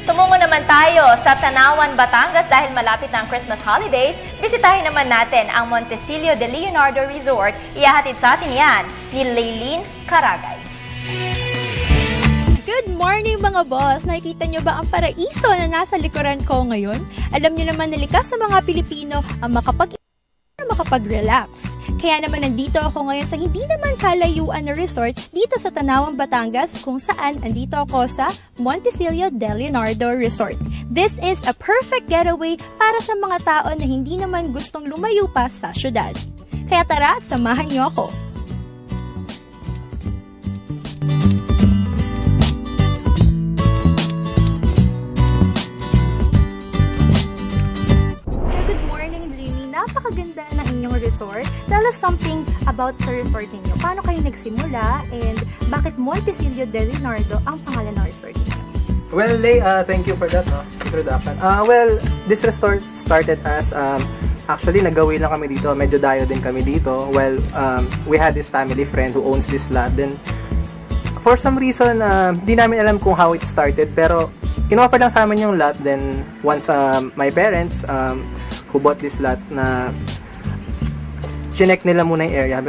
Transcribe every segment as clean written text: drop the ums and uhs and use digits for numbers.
Tumungo naman tayo sa Tanawan, Batangas dahil malapit na ang Christmas holidays. Bisitahin naman natin ang Montecillo de Leonardo Resort. Ihahatid sa atin yan ni Laylene Caragay. Good morning mga boss! Nakikita nyo ba ang paraiso na nasa likuran ko ngayon? Alam nyo naman na likas sa mga Pilipino ang makapag-relax. Kaya naman nandito ako ngayon sa hindi naman kalayuan na resort dito sa Tanawan, Batangas kung saan andito ako sa Montecillo de Leonardo Resort. This is a perfect getaway para sa mga tao na hindi naman gustong lumayo pa sa syudad. Kaya tara at samahan niyo ako. Napakaganda ng inyong resort. Tell us something about sa resort ninyo. Paano kayo nagsimula and bakit Montecillo de Leonardo ang pangalan ng resort ninyo? Well, Lay, thank you for that introduction. Well, this resort started as actually nagawi lang kami dito. Medyo dayo din kami dito. Well, we had this family friend who owns this lot. Then, for some reason, di namin alam kung how it started. Pero, in-offer lang sa amin yung lot. Then, once my parents who bought this lot na chinek nila muna yung area.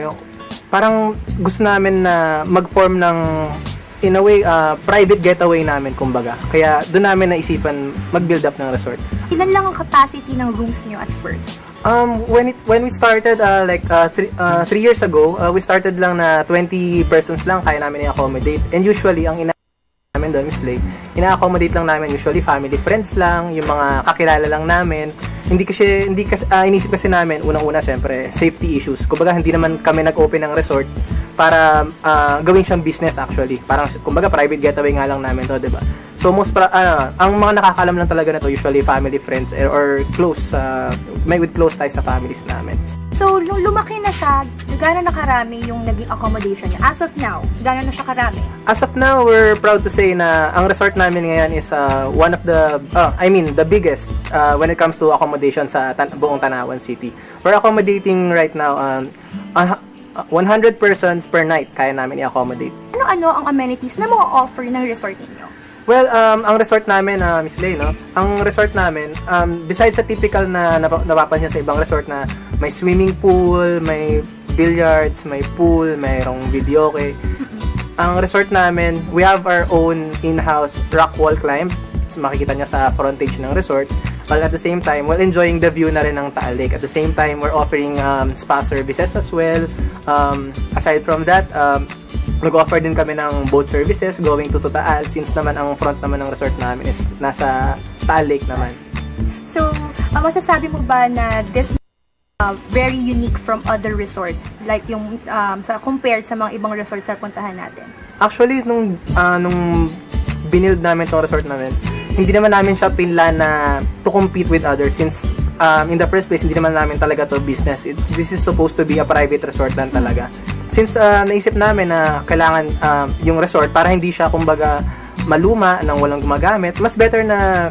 Parang gusto namin na mag-form ng, in a way, private getaway namin, kumbaga. Kaya doon namin naisipan mag-build up ng resort. Ilan lang ang capacity ng rooms nyo at first? When we started, 3 years ago, we started lang na 20 persons lang kaya namin i-accommodate. And usually, ang namin doon, Miss Lay, ina-accommodate lang namin usually family friends lang, yung mga kakilala lang namin. Inisip kasi namin, unang-una siyempre, safety issues. Kumbaga, hindi naman kami nag-open ng resort para gawin siyang business actually. Parang, kumbaga, private getaway nga lang namin to, diba? So, ang mga nakakalam lang talaga na to, usually family, friends, or close, with close ties sa families namin. So, nung lumaki na siya, gano'n na karami yung naging accommodation niya? As of now, gano'n na siya karami? As of now, we're proud to say na ang resort namin ngayon is one of the, the biggest when it comes to accommodation sa buong Tanawan City. We're accommodating right now 100 persons per night kaya namin i-accommodate. Ano-ano ang amenities na ma-offer ng resort ninyo? Well, ang resort namin, Miss Lay, no? Ang resort namin, besides sa typical na napapansin sa ibang resort na may swimming pool, may billiards, may pool, mayroong videoke. Ang resort namin, we have our own in-house rock wall climb. So, makikita nyo sa frontage ng resort. While at the same time, while enjoying the view na rin ng Taal Lake. At the same time, we're offering spa services as well. Aside from that, nag-offer din kami ng boat services going to Taal since naman ang front naman ng resort namin is nasa Taal Lake naman. So, masasabi mo ba na this very unique from other resort? Like yung compared sa mga ibang resort sa puntahan natin? Actually, nung binild namin itong resort namin, hindi naman namin siya pinlan na to compete with others since in the first place, hindi naman namin talaga to business. This is supposed to be a private resort lang talaga. Since naisip namin na kailangan yung resort para hindi siya kumbaga maluma nang walang gumagamit, mas better na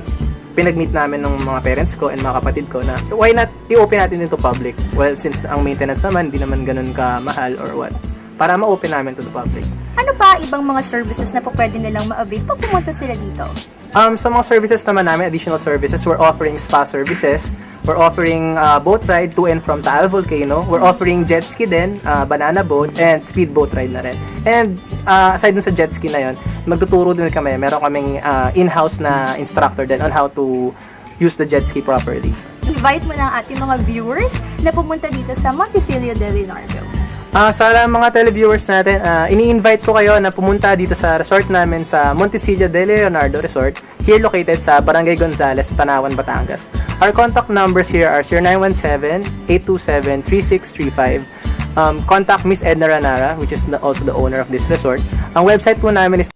pinag-meet namin ng mga parents ko and mga kapatid ko na why not i-open natin into public? Well, since ang maintenance naman, hindi naman ganun ka-mahal or what. Para ma-open namin to the public. Ano pa ibang mga services na po pwede nilang ma-avail pag pumunta sila dito? Sa mga services naman namin, additional services, we're offering spa services. We're offering boat ride to and from Taal Volcano. We're offering jet ski din, banana boat, and speedboat ride na rin. And aside dun sa jet ski na yon, magtuturo din kami. Meron kaming in-house na instructor din on how to use the jet ski properly. Invite mo na ating mga viewers na pumunta dito sa Montecillo de Leonardo. Sa mga televiewers natin, ini-invite ko kayo na pumunta dito sa resort namin sa Montecillo de Leonardo Resort, here located sa Barangay Gonzales, Tanawan, Batangas. Our contact numbers here are 0917-827-3635. Contact Miss Edna Ranara, which is also the owner of this resort. Ang website po namin is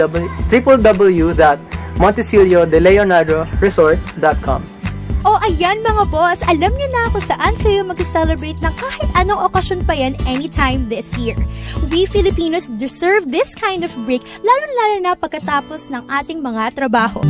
www.montecillodeleonardoresort.com. O ayan mga boss, alam niyo na kung saan kayo mag-celebrate ng kahit anong okasyon pa yan anytime this year. We Filipinos deserve this kind of break, lalo-lalo na pagkatapos ng ating mga trabaho.